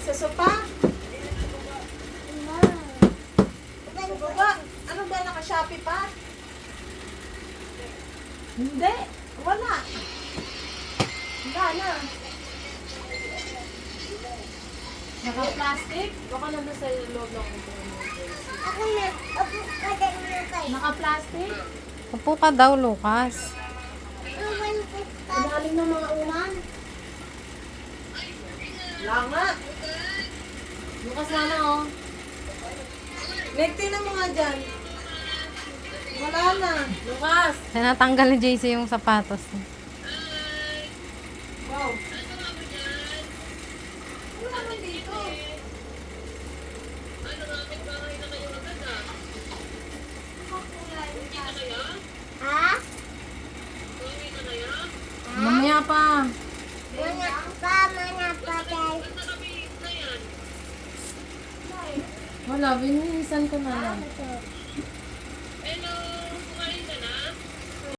Sa sopa? Sa baba? Ano ba, naka-Shopee pa? Hindi. Wala. Wala na. Naka-plastic? Baka nandun sa loob ng ito. Naka-plastic? Upo ka daw, Lucas. Ilalim ng mga unan. Wala nga. Bukas na na, oh. Nekti na mga dyan. Wala na. Lukas. Natanggal ni JC yung sapatos. Wow. Wala naman dito. Mamaya pa. Wala, binilisan ko na lang.